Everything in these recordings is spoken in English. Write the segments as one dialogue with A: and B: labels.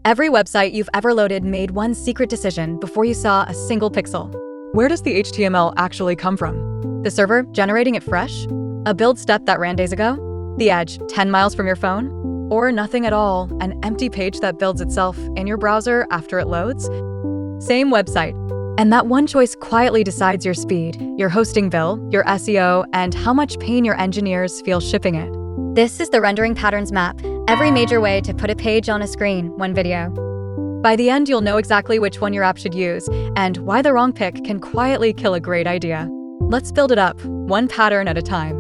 A: Every website you've ever loaded made one secret decision before you saw a single pixel.
B: Where does the HTML actually come from?
A: The server generating it fresh? A build step that ran days ago? The edge 10 miles from your phone? Or nothing at all, an empty page that builds itself in your browser after it loads? Same website. And that one choice quietly decides your speed, your hosting bill, your SEO, and how much pain your engineers feel shipping it.
C: This is the rendering patterns map, every major way to put a page on a screen, one video.
A: By the end, you'll know exactly which one your app should use and why the wrong pick can quietly kill a great idea. Let's build it up, one pattern at a time.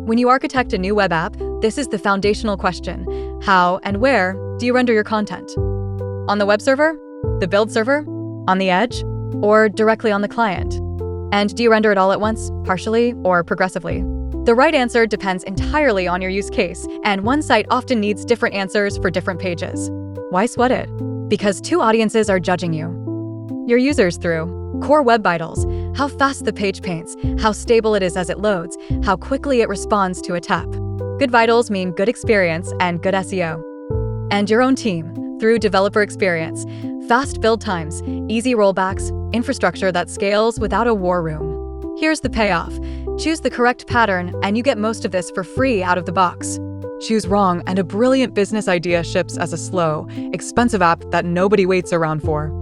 A: When you architect a new web app, this is the foundational question. How and where do you render your content? On the web server? The build server? On the edge? Or directly on the client? And do you render it all at once, partially, or progressively? The right answer depends entirely on your use case, and one site often needs different answers for different pages. Why sweat it? Because two audiences are judging you. Your users through core web vitals, how fast the page paints, how stable it is as it loads, how quickly it responds to a tap. Good vitals mean good experience and good SEO. And your own team, through developer experience, fast build times, easy rollbacks, infrastructure that scales without a war room. Here's the payoff. Choose the correct pattern and you get most of this for free out of the box.
B: Choose wrong and a brilliant business idea ships as a slow, expensive app that nobody waits around for.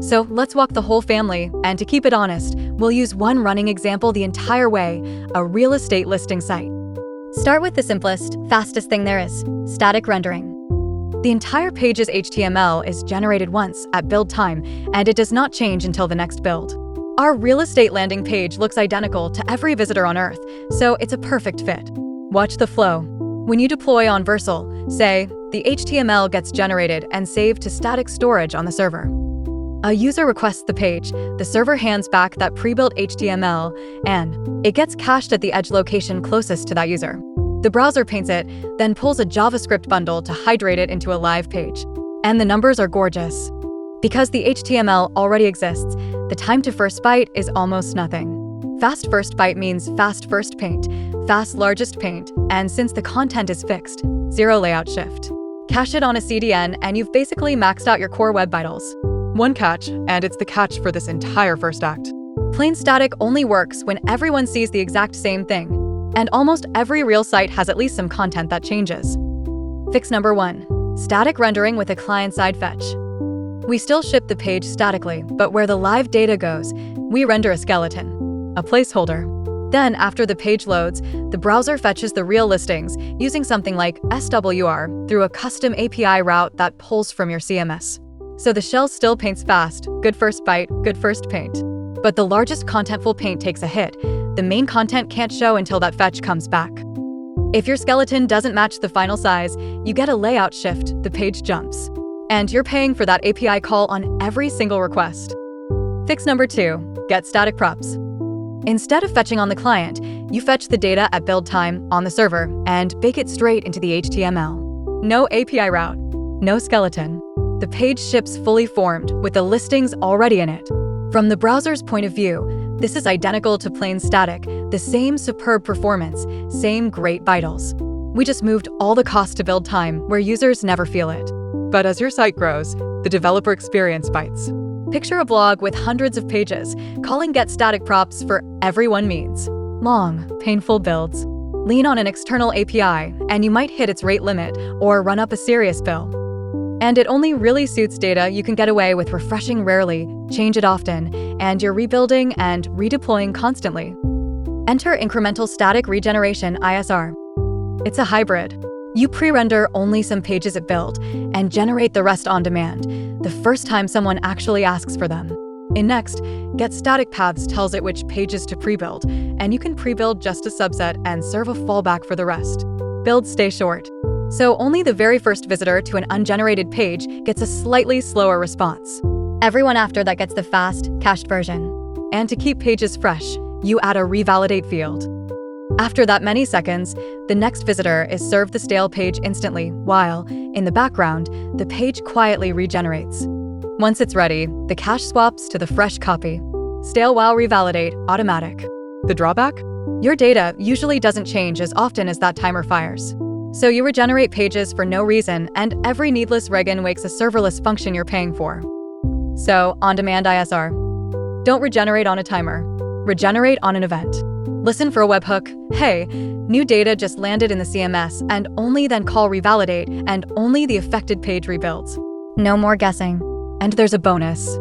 A: So let's walk the whole family, and to keep it honest, we'll use one running example the entire way, a real estate listing site.
C: Start with the simplest, fastest thing there is, static rendering.
A: The entire page's HTML is generated once at build time, and it does not change until the next build. Our real estate landing page looks identical to every visitor on Earth, so it's a perfect fit. Watch the flow. When you deploy on Versal, say, the HTML gets generated and saved to static storage on the server. A user requests the page, the server hands back that pre-built HTML, and it gets cached at the edge location closest to that user. The browser paints it, then pulls a JavaScript bundle to hydrate it into a live page. And the numbers are gorgeous. Because the HTML already exists, the time to first byte is almost nothing. Fast first byte means fast first paint, fast largest paint, and since the content is fixed, zero layout shift. Cache it on a CDN and you've basically maxed out your core web vitals.
B: One catch, and it's the catch for this entire first act.
A: Plain static only works when everyone sees the exact same thing, and almost every real site has at least some content that changes. Fix number 1, static rendering with a client-side fetch. We still ship the page statically, but where the live data goes, we render a skeleton, a placeholder. Then, after the page loads, the browser fetches the real listings using something like SWR through a custom API route that pulls from your CMS. So the shell still paints fast, good first byte, good first paint. But the largest contentful paint takes a hit. The main content can't show until that fetch comes back. If your skeleton doesn't match the final size, you get a layout shift, the page jumps. And you're paying for that API call on every single request. Fix number 2, getStaticProps. Instead of fetching on the client, you fetch the data at build time on the server and bake it straight into the HTML. No API route, no skeleton. The page ships fully formed with the listings already in it. From the browser's point of view, this is identical to plain static, the same superb performance, same great vitals. We just moved all the cost to build time where users never feel it.
B: But as your site grows, the developer experience bites.
A: Picture a blog with hundreds of pages. Calling getStaticProps for everyone means long, painful builds. Lean on an external API, and you might hit its rate limit or run up a serious bill. And it only really suits data you can get away with refreshing rarely, change it often, and you're rebuilding and redeploying constantly. Enter incremental static regeneration ISR. It's a hybrid. You pre-render only some pages at build and generate the rest on demand, the first time someone actually asks for them. In Next, getStaticPaths tells it which pages to pre-build, and you can pre-build just a subset and serve a fallback for the rest. Builds stay short, so only the very first visitor to an ungenerated page gets a slightly slower response.
C: Everyone after that gets the fast, cached version.
A: And to keep pages fresh, you add a revalidate field. After that many seconds, the next visitor is served the stale page instantly, while, in the background, the page quietly regenerates. Once it's ready, the cache swaps to the fresh copy. Stale while revalidate, automatic.
B: The drawback?
A: Your data usually doesn't change as often as that timer fires. So you regenerate pages for no reason, and every needless regen wakes a serverless function you're paying for. So, on-demand ISR. Don't regenerate on a timer. Regenerate on an event. Listen for a webhook. Hey, new data just landed in the CMS, and only then call revalidate, and only the affected page rebuilds.
C: No more guessing.
A: And there's a bonus.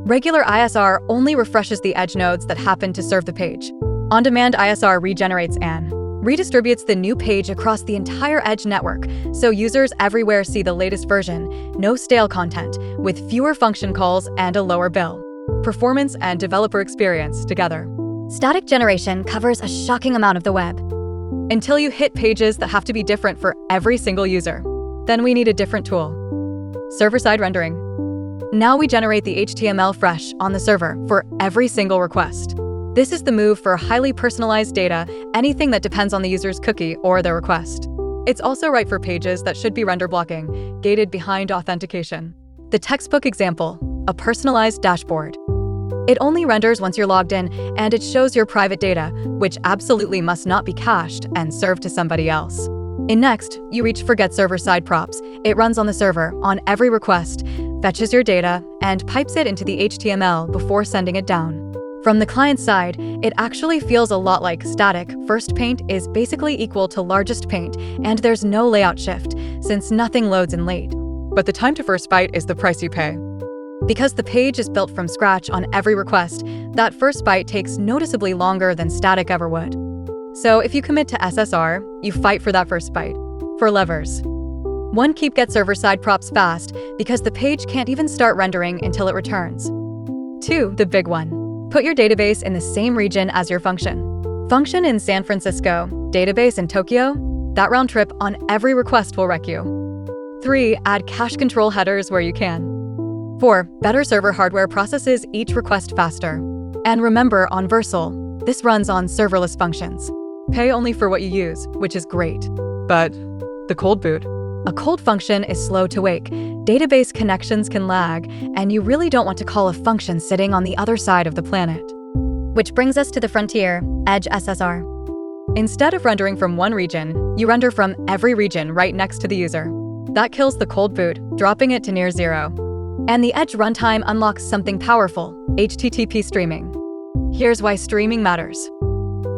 A: Regular ISR only refreshes the edge nodes that happen to serve the page. On-demand ISR regenerates and redistributes the new page across the entire edge network, so users everywhere see the latest version, no stale content, with fewer function calls and a lower bill. Performance and developer experience together.
C: Static generation covers a shocking amount of the web.
A: Until you hit pages that have to be different for every single user. Then we need a different tool. Server-side rendering. Now we generate the HTML fresh on the server for every single request. This is the move for highly personalized data, anything that depends on the user's cookie or their request. It's also right for pages that should be render blocking, gated behind authentication. The textbook example, a personalized dashboard. It only renders once you're logged in, and it shows your private data, which absolutely must not be cached and served to somebody else. In Next, you reach for getStaticProps. It runs on the server, on every request, fetches your data, and pipes it into the HTML before sending it down. From the client side, it actually feels a lot like static. First paint is basically equal to largest paint, and there's no layout shift, since nothing loads in late.
B: But the time to first byte is the price you pay.
A: Because the page is built from scratch on every request, that first byte takes noticeably longer than static ever would. So if you commit to SSR, you fight for that first byte. For levers. 1. Keep getServer-side-props fast, because the page can't even start rendering until it returns. 2. The big one. Put your database in the same region as your function. Function in San Francisco, database in Tokyo. That round trip on every request will wreck you. 3. Add cache control headers where you can. 4. Better server hardware processes each request faster. And remember, on Versal, this runs on serverless functions.
B: Pay only for what you use, which is great. But the cold boot.
A: A cold function is slow to wake, database connections can lag, and you really don't want to call a function sitting on the other side of the planet.
C: Which brings us to the frontier, Edge SSR.
A: Instead of rendering from one region, you render from every region right next to the user. That kills the cold boot, dropping it to near zero. And the Edge runtime unlocks something powerful, HTTP streaming. Here's why streaming matters.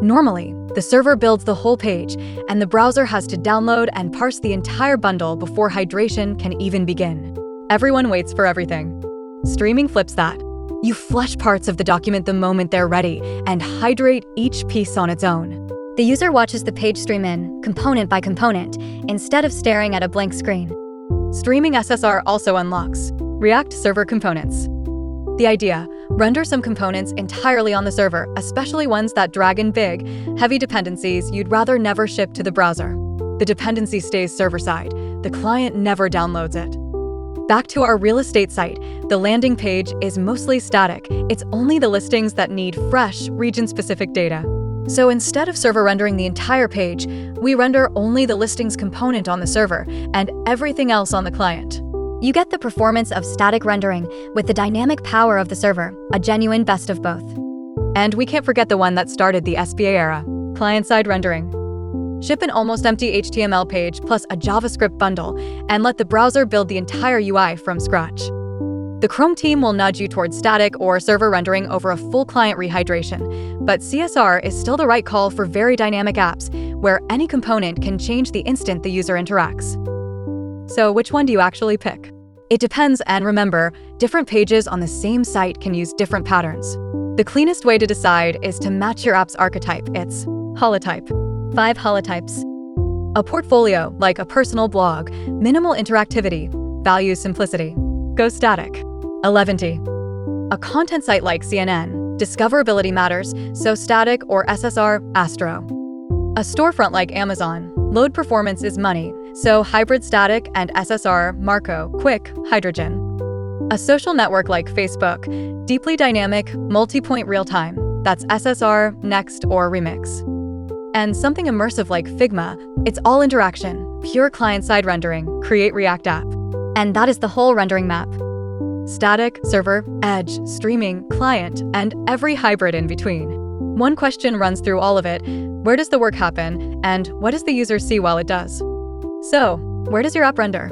A: Normally, the server builds the whole page, and the browser has to download and parse the entire bundle before hydration can even begin. Everyone waits for everything. Streaming flips that. You flush parts of the document the moment they're ready, and hydrate each piece on its own.
C: The user watches the page stream in, component by component, instead of staring at a blank screen.
A: Streaming SSR also unlocks React Server Components. The idea, render some components entirely on the server, especially ones that drag in big, heavy dependencies you'd rather never ship to the browser. The dependency stays server-side. The client never downloads it. Back to our real estate site, the landing page is mostly static. It's only the listings that need fresh, region-specific data. So instead of server rendering the entire page, we render only the listings component on the server and everything else on the client.
C: You get the performance of static rendering with the dynamic power of the server, a genuine best of both.
A: And we can't forget the one that started the SBA era, client-side rendering. Ship an almost empty HTML page plus a JavaScript bundle and let the browser build the entire UI from scratch. The Chrome team will nudge you towards static or server rendering over a full client rehydration, but CSR is still the right call for very dynamic apps where any component can change the instant the user interacts. So which one do you actually pick? It depends, and remember, different pages on the same site can use different patterns. The cleanest way to decide is to match your app's archetype. It's holotype.
C: 5 holotypes.
A: A portfolio, like a personal blog, minimal interactivity, values simplicity. Go static. 11T. A content site like CNN, discoverability matters, so static or SSR, Astro. A storefront like Amazon, load performance is money, so hybrid static and SSR, Marco, quick, hydrogen. A social network like Facebook, deeply dynamic, multi-point real-time, that's SSR, Next, or Remix. And something immersive like Figma, it's all interaction, pure client-side rendering, create React app.
C: And that is the whole rendering map.
A: Static, server, edge, streaming, client, and every hybrid in between. One question runs through all of it: where does the work happen, and what does the user see while it does? So, where does your app render?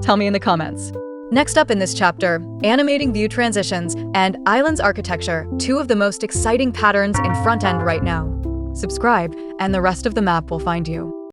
A: Tell me in the comments. Next up in this chapter, animating view transitions and islands architecture, two of the most exciting patterns in front-end right now. Subscribe, and the rest of the map will find you.